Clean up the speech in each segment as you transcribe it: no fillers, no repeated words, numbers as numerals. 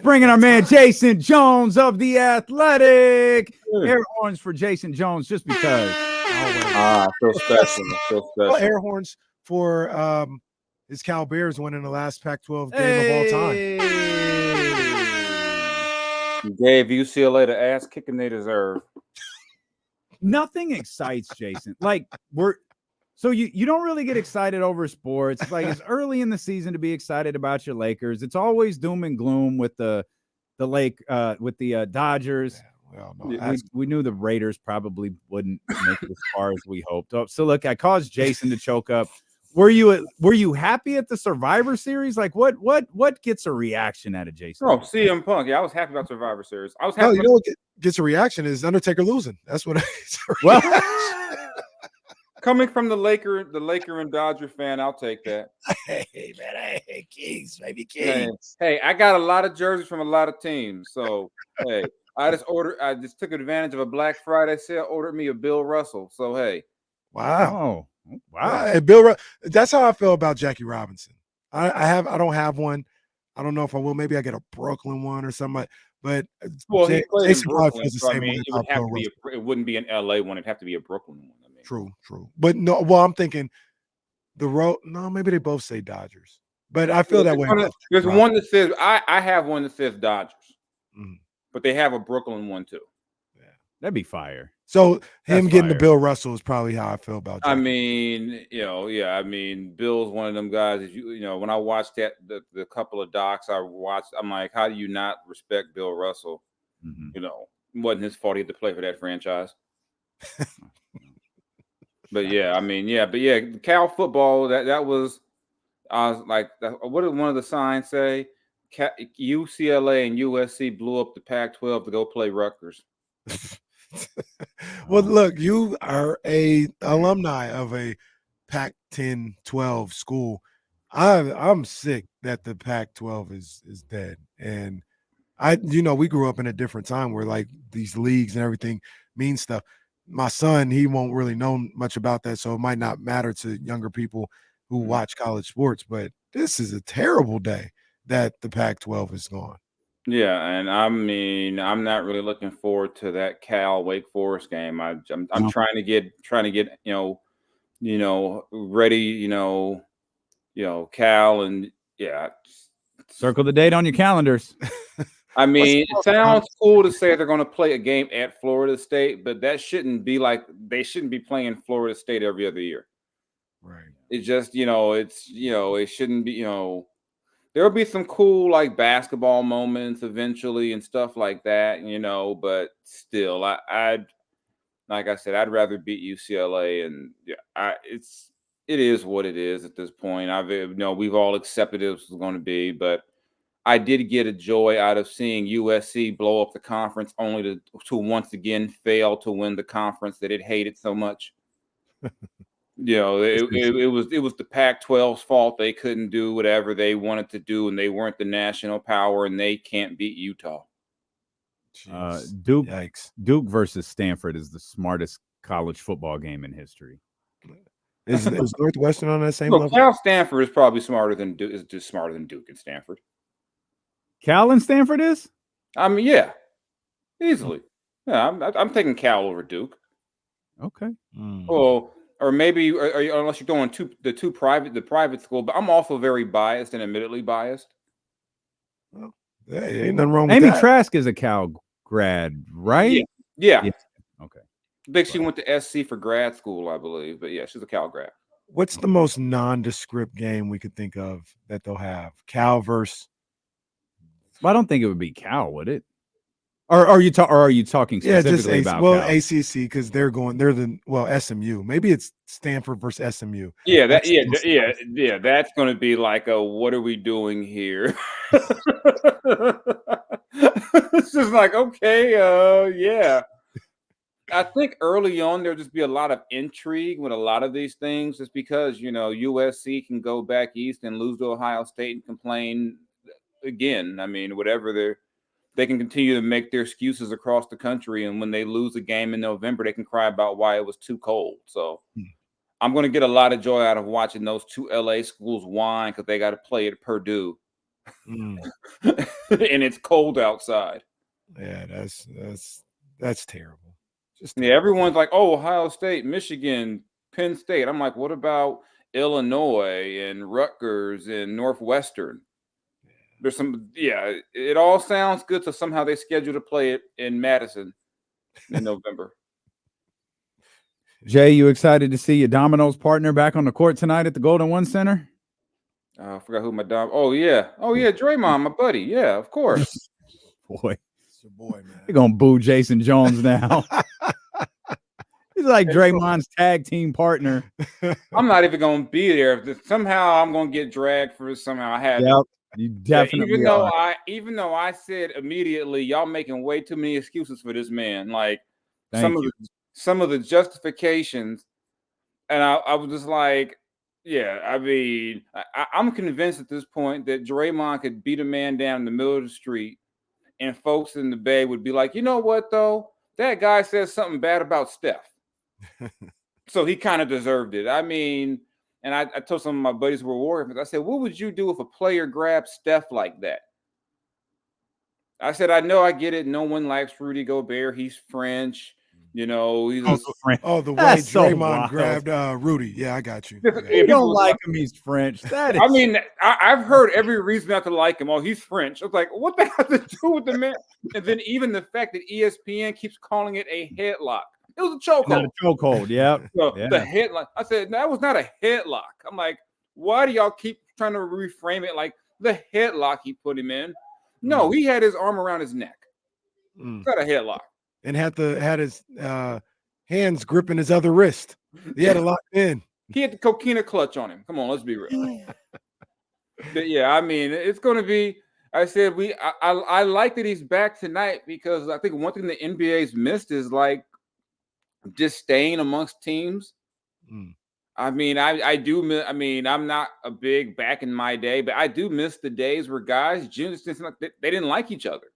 Bringing our man Jason Jones of The Athletic. Air horns for Jason Jones just because. So special. So special. Air horns for his Cal Bears winning the last Pac-12 game of all time. He gave UCLA the ass kicking they deserve. Nothing excites Jason. Like so you don't really get excited over sports. Like it's early in the season to be excited about your Lakers. It's always doom and gloom with the Dodgers. Yeah, well, no, we knew the Raiders probably wouldn't make it as far as we hoped. So look, I caused Jason to choke up. Were you happy at the Survivor Series? Like what gets a reaction out of Jason? Oh, CM Punk. Yeah, I was happy about Survivor Series. I was happy. No, you know what gets a reaction is Undertaker losing. That's what. Well, coming from the Laker and Dodger fan, I'll take that. Hey man, hey Kings, baby Kings. Hey, I got a lot of jerseys from a lot of teams. So hey, I just took advantage of a Black Friday sale, ordered me a Bill Russell. So hey. Wow. Oh, wow. Bill, that's how I feel about Jackie Robinson. I don't have one. I don't know if I will. Maybe I get a Brooklyn one or something. But he played in Brooklyn, so it would have to be it wouldn't be an LA one. It'd have to be a Brooklyn one. I mean. True. But no, well, I'm thinking the road. No, maybe they both say Dodgers. But I feel that way. There's one that says I have one that says Dodgers, but they have a Brooklyn one too. Yeah, that'd be fire. So him getting the Bill Russell is probably how I feel about Jackie. I mean, I mean, Bill's one of them guys. When I watched the couple of docs I watched, I'm like, how do you not respect Bill Russell? Mm-hmm. It wasn't his fault he had to play for that franchise. But Cal football. That was. I was like, what did one of the signs say? UCLA and USC blew up the Pac-12 to go play Rutgers. Well, look, you are a alumni of a Pac-10-12 school. I'm sick that the Pac-12 is dead, and we grew up in a different time where like these leagues and everything mean stuff. My son, he won't really know much about that, so it might not matter to younger people who watch college sports. But this is a terrible day that the Pac-12 is gone. Yeah, and I mean, I'm not really looking forward to that Cal Wake Forest game. I'm trying to get ready. Cal and circle the date on your calendars. I mean, it sounds cool to say they're going to play a game at Florida State, but that shouldn't be like they shouldn't be playing Florida State every other year. Right. It's just it shouldn't be There'll be some cool like basketball moments eventually and stuff like that, but still, I'd like I said, I'd rather beat UCLA, and it is what it is at this point. We've all accepted it was going to be, but I did get a joy out of seeing USC blow up the conference only to once again fail to win the conference that it hated so much. It was the Pac-12's fault. They couldn't do whatever they wanted to do, and they weren't the national power, and they can't beat Utah. Duke Yikes. Duke versus Stanford is the smartest college football game in history. Is Northwestern on that same Look, level? Cal Stanford is probably smarter than Duke. Is just smarter than Duke and Stanford. Cal and Stanford is? I mean, yeah, easily. Yeah, I'm taking Cal over Duke. Okay. Well. Or maybe, unless you're going the private school, but I'm also very biased and admittedly biased. Well, ain't nothing wrong with Amy that. Trask is a Cal grad, right? Yeah. Okay. I think she went to SC for grad school, I believe. But yeah, she's a Cal grad. What's the most nondescript game we could think of that they'll have? Cal versus. Well, I don't think it would be Cal, would it? Or are you talking specifically about Cal? ACC because they're SMU. Maybe it's Stanford versus SMU. Yeah, that's going to be like a what are we doing here? It's just like yeah. I think early on there'll just be a lot of intrigue with a lot of these things, just because USC can go back east and lose to Ohio State and complain again. I mean, whatever they can continue to make their excuses across the country, and when they lose a game in November, they can cry about why it was too cold. So I'm going to get a lot of joy out of watching those two LA schools whine because they got to play at Purdue Mm. and it's cold outside. Yeah, that's terrible. Just Yeah, everyone's like, "Oh, Ohio State, Michigan, Penn State." I'm like, "What about Illinois and Rutgers and Northwestern?" There's some, yeah. It all sounds good, so somehow they schedule to play it in Madison in November. Jay, you excited to see your Domino's partner back on the court tonight at the Golden One Center? I forgot who my dom. Oh yeah, Draymond, my buddy. Yeah, of course. Boy, it's your boy, man. they're gonna boo Jason Jones now. He's like Draymond's tag team partner. I'm not even gonna be there. Somehow I'm gonna get dragged for it. Somehow I have. Yep, you definitely even though I said immediately, y'all making way too many excuses for this man. Like Thank you. some of the justifications, and I was just like, yeah. I mean, I'm convinced at this point that Draymond could beat a man down in the middle of the street, and folks in the Bay would be like, you know what though, that guy says something bad about Steph. So he kind of deserved it. I mean, and I told some of my buddies who were Warriors, I said, what would you do if a player grabbed Steph like that? I said, I know, I get it. No one likes Rudy Gobert. He's French. You know, he's French. Oh, the way That's so Draymond wild. grabbed Rudy. Yeah, I got you. You don't like him, he's French. That is, I mean, I've heard every reason not to like him. Oh, he's French. I was like, what the hell to do with the man? And then even the fact that ESPN keeps calling it a headlock. It was a chokehold. not a chokehold. Yep. So Yeah. the headlock. I said, that was not a headlock. I'm like, why do y'all keep trying to reframe it like the headlock he put him in? No, he had his arm around his neck. It's not a headlock. And had his hands gripping his other wrist. He had it locked in. He had the coquina clutch on him. Come on, let's be real. But yeah, I mean, it's going to be. I said I like that he's back tonight because I think one thing the NBA's missed is like just staying amongst teams. I mean, I do. I mean, I'm not a big back in my day, but I do miss the days where guys just they didn't like each other.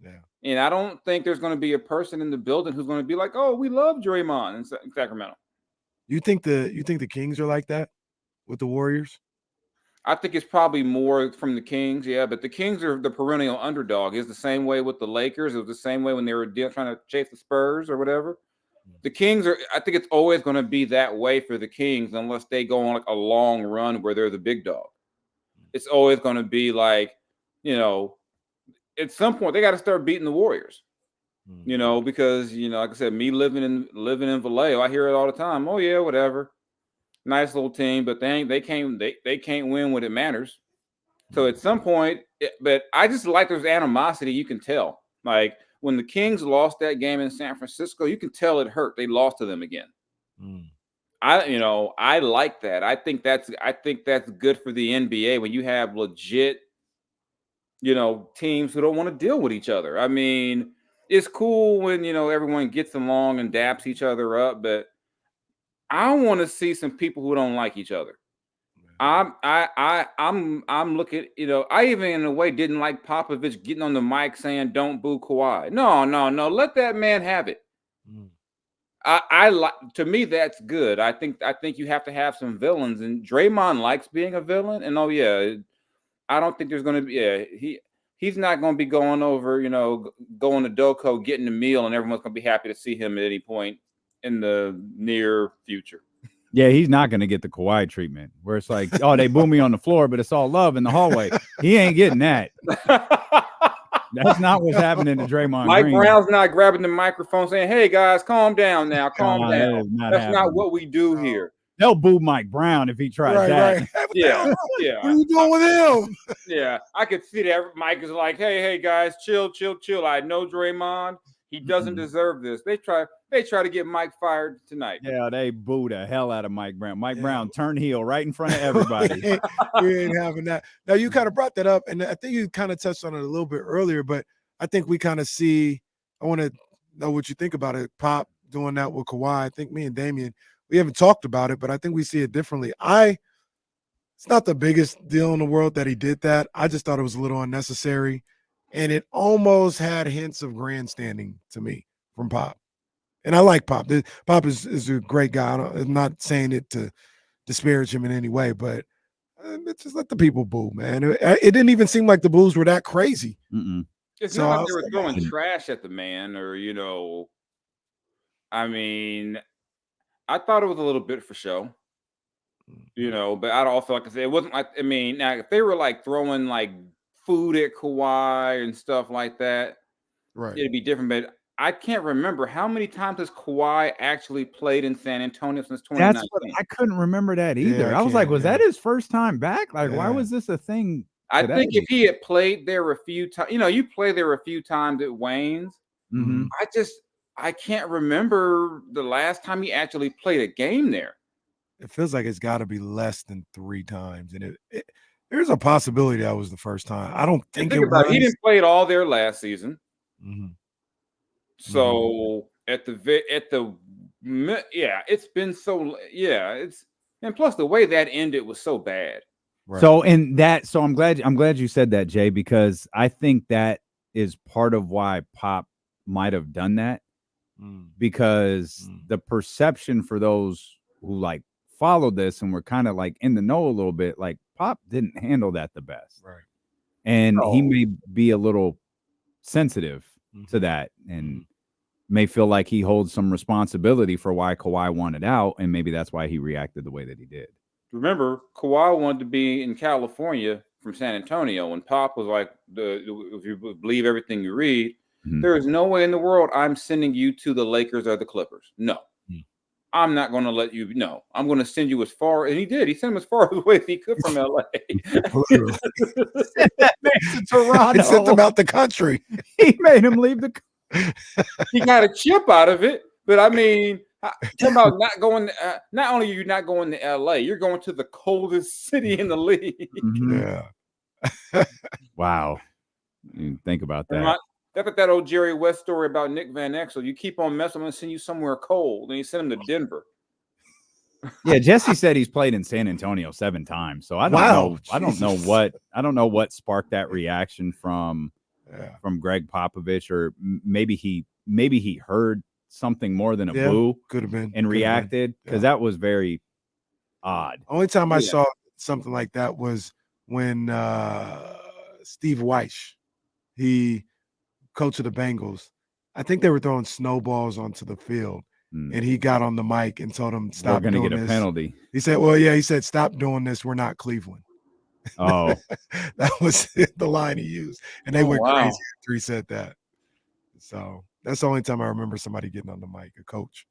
Yeah. And I don't think there's going to be a person in the building who's going to be like, "Oh, we love Draymond in Sacramento." You think the Kings are like that with the Warriors? I think it's probably more from the Kings, yeah. But the Kings are the perennial underdog. It's the same way with the Lakers. It was the same way when they were trying to chase the Spurs or whatever. The Kings are. I think it's always going to be that way for the Kings unless they go on like a long run where they're the big dog. It's always going to be like, you know, at some point they got to start beating the Warriors. You know, because like I said, me living in Vallejo, I hear it all the time. Oh yeah, whatever. Nice little team, but they can't win when it matters. So at some point, but I just like there's animosity. You can tell, like when the Kings lost that game in San Francisco, you can tell it hurt. They lost to them again. I like that. I think that's good for the NBA when you have legit, teams who don't want to deal with each other. I mean, it's cool when everyone gets along and daps each other up, but I want to see some people who don't like each other. I'm looking, I even in a way didn't like Popovich getting on the mic saying don't boo Kawhi. No, let that man have it. I like, to me that's good. I think you have to have some villains, and Draymond likes being a villain. And I don't think there's going to be he's not going to be going over, going to Doko, getting a meal, and everyone's going to be happy to see him at any point in the near future. Yeah, he's not going to get the Kawhi treatment where it's like, oh, they boo me on the floor, but it's all love in the hallway. He ain't getting that. That's not what's happening to Draymond Mike Green. Brown's not grabbing the microphone saying, hey, guys, calm down now. Calm down. That's not what we do here. They'll boo Mike Brown if he tries that. Right. Yeah. What are you doing with him? Yeah, I could see that. Mike is like, hey, guys, chill. I know Draymond. He doesn't deserve this. They try to get Mike fired tonight. Yeah, they boo the hell out of Mike Brown. Mike Brown turned heel right in front of everybody. We ain't having that. Now, you kind of brought that up, and I think you kind of touched on it a little bit earlier, but I think we kind of see – I want to know what you think about it. Pop doing that with Kawhi. I think me and Damian, we haven't talked about it, but I think we see it differently. It's not the biggest deal in the world that he did that. I just thought it was a little unnecessary, and it almost had hints of grandstanding to me from Pop. And I like Pop. Pop is a great guy. I'm not saying it to disparage him in any way, but Just let the people boo, man. It didn't even seem like the boos were that crazy. It's So not I like they was were like, throwing man. trash at the man, or I mean, I thought it was a little bit for show, but I also, like I said, it wasn't like, I mean, now if they were like throwing like food at Kawhi and stuff like that, Right. it'd be different. But I can't remember how many times has Kawhi actually played in San Antonio since That's what 2019. I couldn't remember that either. Yeah, I was like, can't, was that his first time back? Like, why Yeah. was this a thing I today? think if he had played there a few times, you play there a few times at Wayne's. Mhm. I can't remember the last time he actually played a game there. It feels like it's got to be less than 3 times, and there's a possibility that was the first time. I don't think it about was. it, he didn't play it all there last season. Mhm. So it's been and plus the way that ended was so bad. Right. So I'm glad you said that, Jay, because I think that is part of why Pop might have done that, because the perception for those who like followed this and were kind of like in the know a little bit, like Pop didn't handle that the best. Right. And he may be a little sensitive to that and may feel like he holds some responsibility for why Kawhi wanted out, and maybe that's why he reacted the way that he did. Remember, Kawhi wanted to be in California from San Antonio, and Pop was like, if you believe everything you read, there is no way in the world I'm sending you to the Lakers or the Clippers. No. I'm not going to let you know. I'm going to send you as far, and he did. He sent him as far away as he could from LA. That makes it Toronto. He sent them out the country. He made him leave the. He got a chip out of it, but I mean, talking about not going. Not only are you not going to LA, you're going to the coldest city in the league. Yeah. Wow. You think about that. That's like that old Jerry West story about Nick Van Exel. You keep on messing, I'm going to send you somewhere cold. And he sent him to Denver. Yeah, Jesse said he's played in San Antonio 7 times. So I don't know. I don't know what sparked that reaction from Greg Popovich, or maybe he heard something more than a boo. Could have been. And reacted, because that was very odd. Only time I saw something like that was when Steve Weish, he coach of the Bengals, I think they were throwing snowballs onto the field, and he got on the mic and told them, stop doing this. We're going to get a penalty. He said, he said, stop doing this. We're not Cleveland. Oh. That was the line he used. And they went crazy after he said that. So that's the only time I remember somebody getting on the mic, a coach.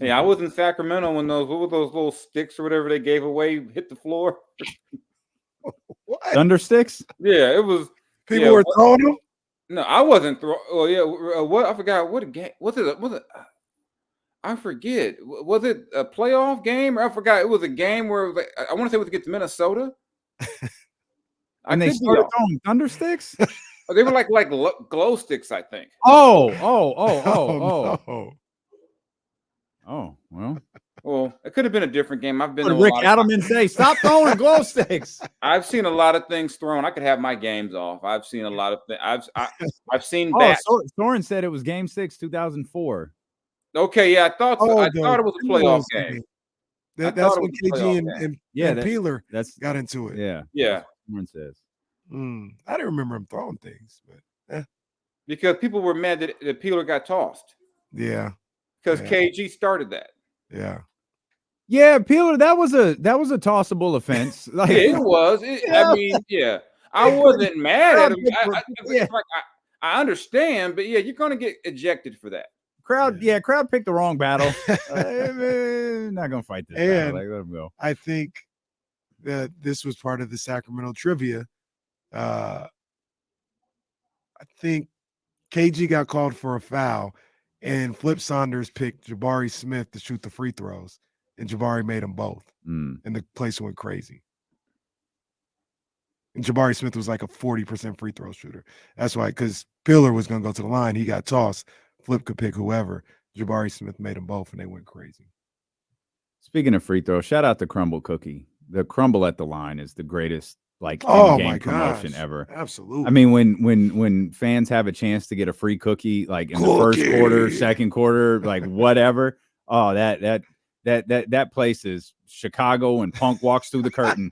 Yeah, I was in Sacramento when what were those little sticks or whatever they gave away hit the floor? What? Thunder sticks? Yeah, it was. People were throwing them? No, I wasn't throwing. Oh yeah, what I forgot. What a game was it? I forget. Was it a playoff game? Or I forgot. It was a game where it was like, I want to say it was against Minnesota. And they started throwing thunder sticks. They were like glow sticks, I think. Oh, well. Well, it could have been a different game. I've been. What did Rick Adelman say? Stop throwing glow sticks. I've seen a lot of things thrown. I could have my games off. I've seen a lot of things. I've seen that. Soren said it was Game 6, 2004. Okay, yeah, I thought it was a playoff game. That's when KG and Peeler got into it. Yeah. Soren says. I didn't remember him throwing things, but because people were mad that Peeler got tossed. Yeah. Because KG started that. Yeah. Yeah, Peeler, that was a tossable offense. Like, it was. I mean, yeah. I wasn't mad at him. I understand, but you're going to get ejected for that. Crowd picked the wrong battle. Not going to fight this battle. Like, let him go. I think that this was part of the Sacramento trivia. I think KG got called for a foul, and Flip Saunders picked Jabari Smith to shoot the free throws, and Jabari made them both, and the place went crazy. And Jabari Smith was like a 40% free throw shooter. That's why, because Peeler was going to go to the line. He got tossed. Flip could pick whoever. Jabari Smith made them both, and they went crazy. Speaking of free throws, shout out to Crumble Cookie. The crumble at the line is the greatest in-game promotion ever. Absolutely. I mean, when fans have a chance to get a free cookie, like in the first quarter, second quarter, like whatever. Oh, that that place is Chicago and Punk walks through the curtain.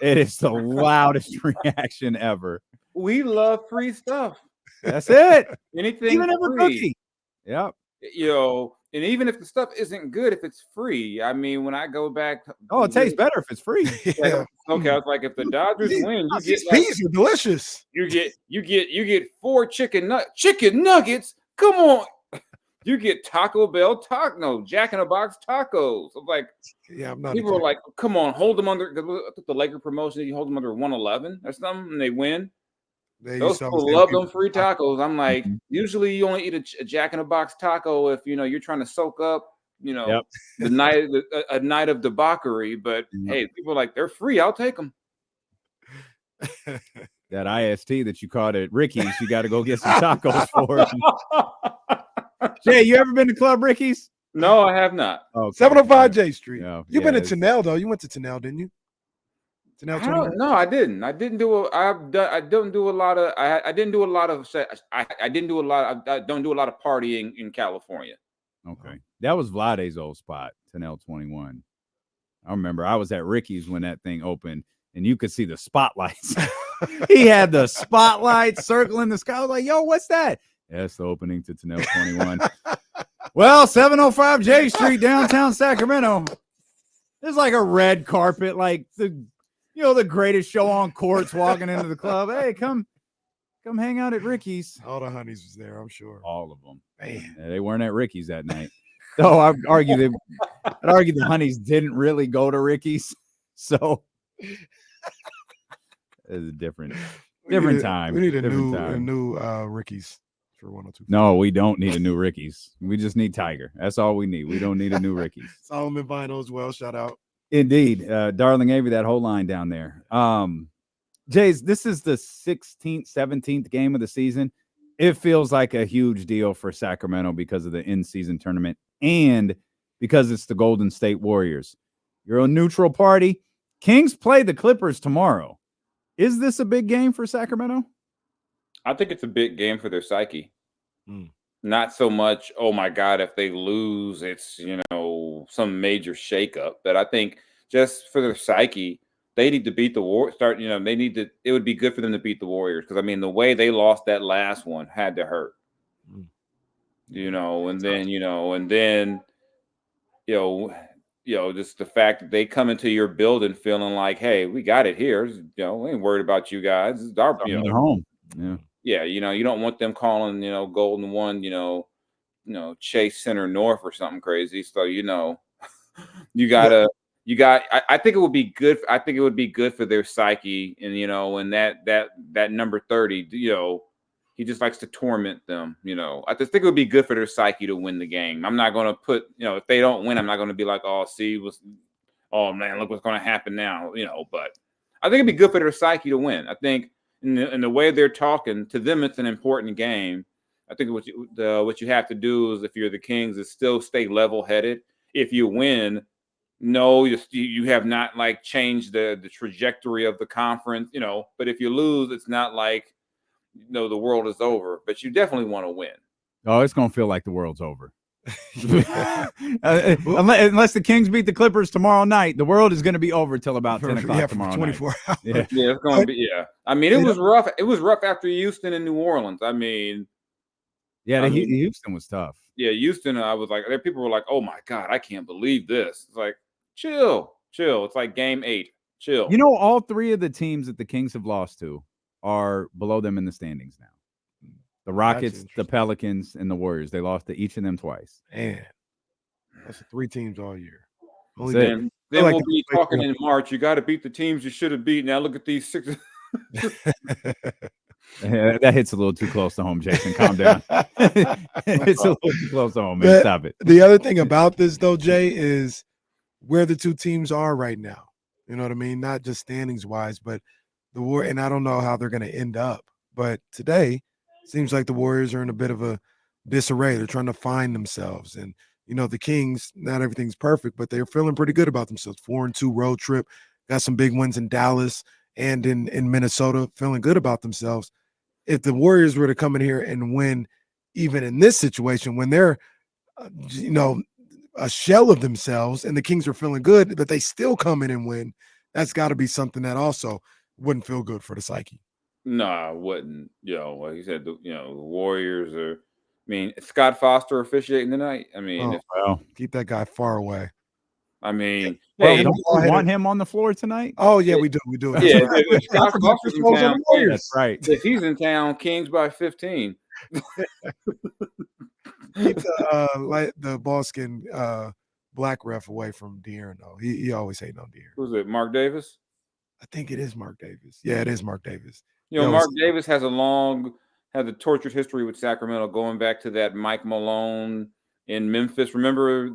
It is the loudest reaction ever. We love free stuff. That's it. Anything Even if a free. cookie. Yep. And even if the stuff isn't good, if it's free, I mean, when I go back, it tastes better if it's free. Yeah. Okay, I was like, if the Dodgers win, you These get like, peas are delicious. you get 4 chicken nuggets. Come on, you get Taco Bell Jack in the Box tacos. I'm like, yeah, I'm not. People were like, come on, hold them under the Laker promotion. You hold them under 111 or something, and they win. Those people love them free tacos. I'm like, usually you only eat a Jack in the Box taco if you're trying to soak up, Yep. the night a night of debauchery. But hey, people are like, they're free. I'll take them. That IST that you caught at Ricky's, you got to go get some tacos for it. Jay, you ever been to Club Ricky's? No, I have not. Okay. 705 J Street. Yeah, You've been to Tennelle though. You went to Tennelle, didn't you? Tennelle. No, I didn't. I didn't do a. I don't do a lot of. I didn't do a lot of. I didn't do a lot. I don't do a lot of partying in California. Okay, that was Vlade's old spot, Tennelle 21. I remember I was at Ricky's when that thing opened, and you could see the spotlights. He had the spotlight circling the sky. I was like, "Yo, what's that?" Yeah, that's the opening to Tennelle 21. Well, 705 J Street, downtown Sacramento. There's like a red carpet, like the greatest show on courts walking into the club. Hey, come hang out at Ricky's. All the honeys was there, I'm sure. All of them. Man. Yeah, they weren't at Ricky's that night. So I'd argue the honeys didn't really go to Ricky's. So it's a different time. We need a different new Ricky's for 102. No, we don't need a new Ricky's. We just need Tiger. That's all we need. We don't need a new Ricky's. Solomon Vinyl as well. Shout out. Indeed. Darling Avery, that whole line down there. Jays, this is the 16th, 17th game of the season. It feels like a huge deal for Sacramento because of the in-season tournament and because it's the Golden State Warriors. You're a neutral party. Kings play the Clippers tomorrow. Is this a big game for Sacramento? I think it's a big game for their psyche. Not so much, oh my God, if they lose, it's, some major shakeup. But I think just for their psyche, they need to beat the Warriors. It would be good for them to beat the Warriors. Because, I mean, the way they lost that last one had to hurt. Just the fact that they come into your building feeling like, hey, we got it here. We ain't worried about you guys. It's our, they're home. Yeah. Yeah, you don't want them calling, Golden One, Chase Center North or something crazy. So, I think it would be good. I think it would be good for their psyche. And, and that number 30, he just likes to torment them. I just think it would be good for their psyche to win the game. I'm not going to put, if they don't win, I'm not going to be like, oh man, look what's going to happen now, but I think it'd be good for their psyche to win. I think in the way they're talking to them, it's an important game. I think what you have to do is, if you're the Kings, is still stay level-headed. If you win, no, you have not like changed the trajectory of the conference, but if you lose, it's not like, the world is over, but you definitely want to win. Oh, it's going to feel like the world's over. Unless the Kings beat the Clippers tomorrow night, the world is going to be over till about 10 o'clock tomorrow 24 night. hours. Yeah, it's going to be. Yeah, I mean, it was rough. It was rough after Houston and New Orleans. I mean, Houston was tough. Yeah, Houston. I was like, there people were like, "Oh my God, I can't believe this." It's like, chill. It's like game 8. Chill. All 3 of the teams that the Kings have lost to are below them in the standings now. The Rockets, the Pelicans, and the Warriors. They lost to each of them twice. Man, that's 3 teams all year. Then we'll be talking in March. You got to beat the teams you should have beat. Now look at these 6. That hits a little too close to home, Jason. Calm down. It's a little too close to home, man. Stop it. The other thing about this, though, Jay, is where the 2 teams are right now. You know what I mean? Not just standings-wise, but the war. And I don't know how they're going to end up. But today, seems like the Warriors are in a bit of a disarray. They're trying to find themselves. And, the Kings, not everything's perfect, but they're feeling pretty good about themselves. 4-2 road trip. Got some big wins in Dallas and in Minnesota, feeling good about themselves. If the Warriors were to come in here and win, even in this situation, when they're, a shell of themselves, and the Kings are feeling good, but they still come in and win. That's got to be something that also wouldn't feel good for the psyche. No, I wouldn't. Like you said, the Warriors are. I mean, Scott Foster officiating tonight. I mean, Well, keep that guy far away. I mean, well, hey, don't you want him on the floor tonight? Oh yeah, we do. We do. yeah, Right. if Scott Foster's in town, That's right. if he's in town, Kings by 15. Keep the ball skin black ref away from De'Aaron though. He always hating on De'Aaron. Who's it? Mark Davis? I think it is Mark Davis. Yeah, it is Mark Davis. Mark Davis has a tortured history with Sacramento, going back to that Mike Malone in Memphis. Remember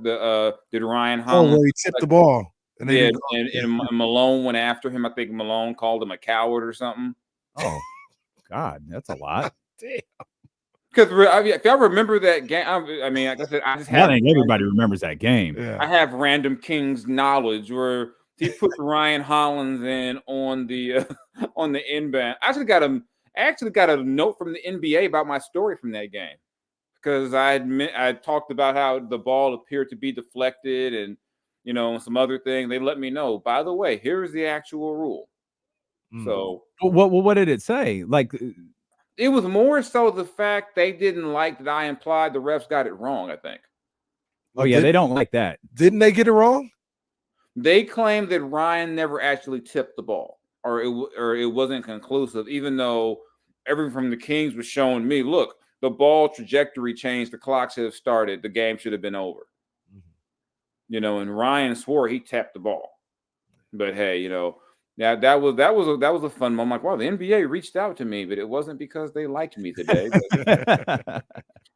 did Ryan Holland? Where he tipped the ball. And Malone went after him. I think Malone called him a coward or something. Oh, God, that's a lot. Damn. Because if I remember that game, I mean, like I said, I think everybody remembers that game. Yeah. I have random Kings knowledge where he put Ryan Hollins in on the inbound. I actually got a note from the NBA about my story from that game, because I talked about how the ball appeared to be deflected and some other thing. They let me know, by the way, here's the actual rule. So what did it say? Like, it was more so the fact they didn't like that I implied the refs got it wrong, I think. Oh yeah, they don't like that. Didn't they get it wrong? They claimed that Ryan never actually tipped the ball, or it wasn't conclusive, even though everything from the Kings was showing me, look, the ball trajectory changed, the clock should have started, the game should have been over. And Ryan swore he tapped the ball. But hey, that was a fun moment. I'm like, wow, the NBA reached out to me, but it wasn't because they liked me today.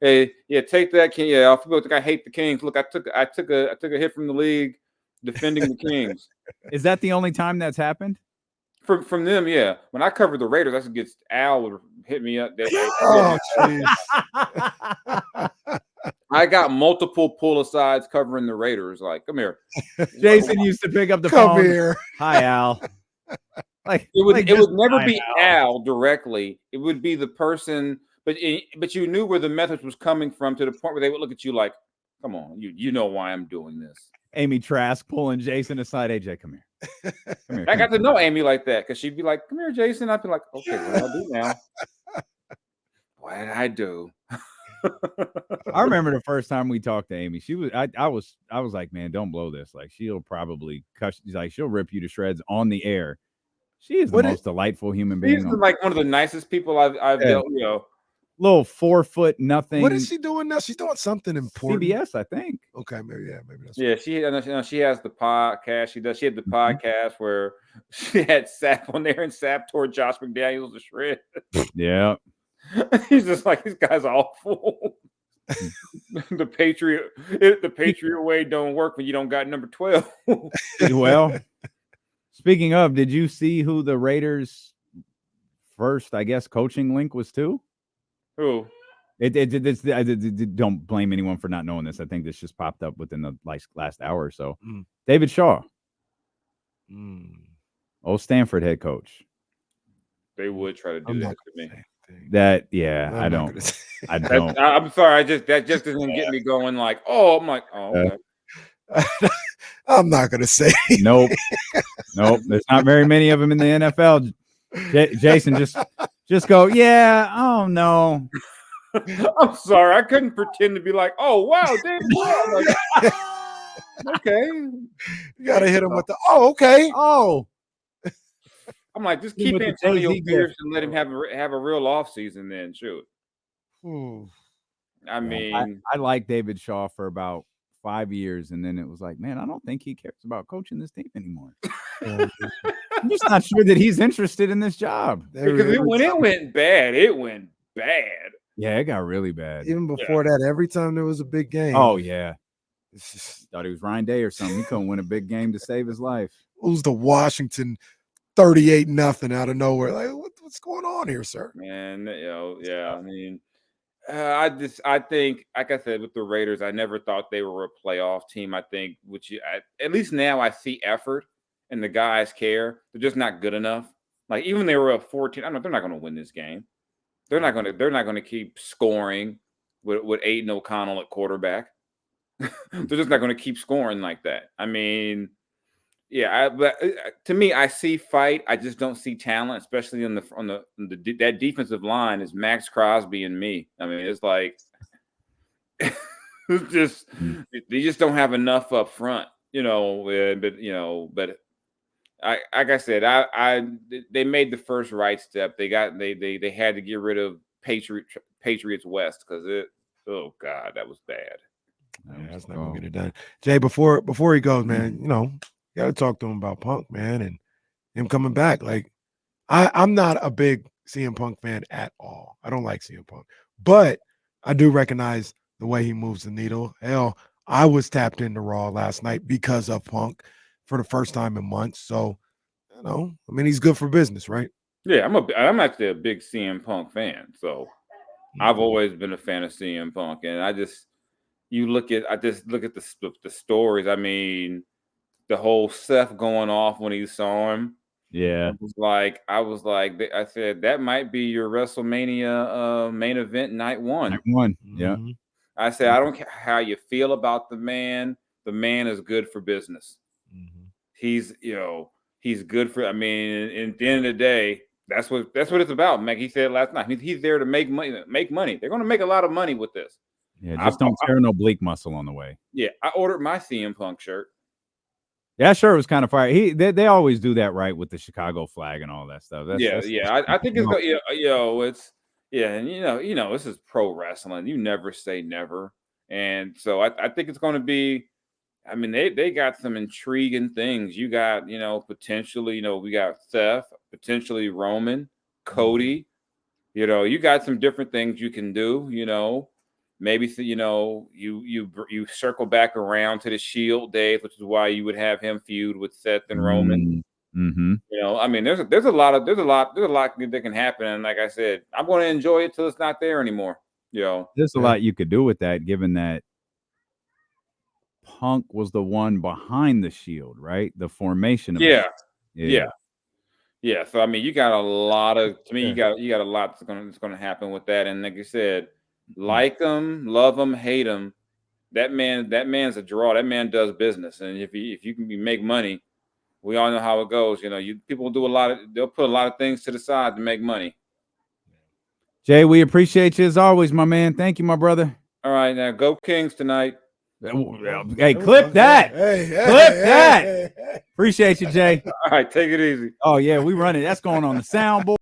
Hey, yeah, take that, King. Yeah, I feel like I hate the Kings. Look, I took a hit from the league defending the Kings. Is that the only time that's happened? From them, yeah. When I covered the Raiders, I said Al would hit me up. Oh, jeez. I got multiple pull-asides covering the Raiders. Like, come here. Jason used to pick up the phone. Come here. Hi, Al. Like it would never be Al directly. It would be the person, but you knew where the message was coming from, to the point where they would look at you like, come on, you know why I'm doing this. Amy Trask pulling Jason aside. AJ, come here. Come here. I got to know Amy like that, because she'd be like, come here, Jason. I'd be like, okay, what do I do now? What did I do? I remember the first time we talked to Amy. She was I was like, man, don't blow this. Like, she'll probably she'll rip you to shreds on the air. She is the most delightful human being. She's like one of the nicest people I've dealt with. Little 4 foot nothing. What is she doing now? She's doing something important. CBS, I think. Okay, maybe that's she has the podcast. She had the podcast where she had Sap on there, and Sap tore Josh McDaniels to shreds. Yeah. He's just like, these guys are awful. The Patriot way don't work when you don't got number 12. Well, speaking of, did you see who the Raiders' first, I guess, coaching link was to? Who? Don't blame anyone for not knowing this. I think this just popped up within the last hour or so. David Shaw, old Stanford head coach. They would try to do that to me. That, yeah, I don't. I'm sorry. That just doesn't get me going. Like, oh, I'm like, oh, okay. I'm not gonna say. Nope. There's not very many of them in the NFL. Jason, just go. Yeah. Oh no. I'm sorry. I couldn't pretend to be like, oh wow, David. Like, okay. You gotta hit him with the. Oh, okay. Oh. I'm like, just keep Antonio Pierce and let him have a real off season. Then shoot. I mean, I liked David Shaw for about 5 years, and then it was like, man, I don't think he cares about coaching this team anymore. I'm just not sure that he's interested in this job. Because when it went bad, it went bad. Yeah, it got really bad. Even before that, every time there was a big game. Oh yeah, thought he was Ryan Day or something. He couldn't win a big game to save his life. Who's the Washington 38-0 out of nowhere? Like, what's going on here, sir? Man, yeah. I mean, I think, like I said, with the Raiders, I never thought they were a playoff team. I think, at least now I see effort and the guys care. They're just not good enough. Like, even they were up 14. I know they're not going to win this game. They're not going to keep scoring with Aiden O'Connell at quarterback. They're just not going to keep scoring like that. I mean, yeah, but to me, I see fight. I just don't see talent, especially on that defensive line is Max Crosby and me. I mean, it's like it's just they just don't have enough up front, but like I said, they made the first right step. They had to get rid of Patriots West because oh God, that was bad. Yeah, that's not gonna get it done. Jay, before he goes, man, you gotta talk to him about Punk, man, and him coming back. Like, I'm not a big CM Punk fan at all. I don't like CM Punk, but I do recognize the way he moves the needle. Hell, I was tapped into Raw last night because of Punk for the first time in months. So, I mean, he's good for business, right? Yeah, I'm actually a big CM Punk fan. So I've always been a fan of CM Punk, and I just look at the stories. I mean, the whole Seth going off when he saw him. Yeah, I said that might be your WrestleMania main event night one. Night one, yeah. Mm-hmm. I said I don't care how you feel about the man. The man is good for business. Mm-hmm. He's good for. I mean, at the end of the day, that's what it's about. Meg, he said last night. He's there to make money. They're going to make a lot of money with this. Yeah, just don't tear no bleak muscle on the way. Yeah, I ordered my CM Punk shirt. Yeah, sure, it was kind of fire. They always do that right with the Chicago flag and all that stuff. I think it's and this is pro wrestling. You never say never, and so I think it's going to be. I mean, they got some intriguing things. You got potentially we got Seth, potentially Roman, Cody. You got some different things you can do. Maybe you circle back around to the Shield days, which is why you would have him feud with Seth and Roman. Mm-hmm. I mean, there's a lot that can happen, and like I said, I'm going to enjoy it till it's not there anymore. There's a lot you could do with that, given that Punk was the one behind the Shield, right? The formation of yeah. So I mean, you got a lot of you got a lot that's going to happen with that, and like you said. Like him, love him, hate him. That man's a draw. That man does business, and if you can make money, we all know how it goes. People do they'll put a lot of things to the side to make money. Jay, we appreciate you as always, my man. Thank you, my brother. All right, now go Kings tonight. Hey, clip that. Clip that. Appreciate you, Jay. All right, take it easy. Oh yeah, we run it. That's going on the soundboard.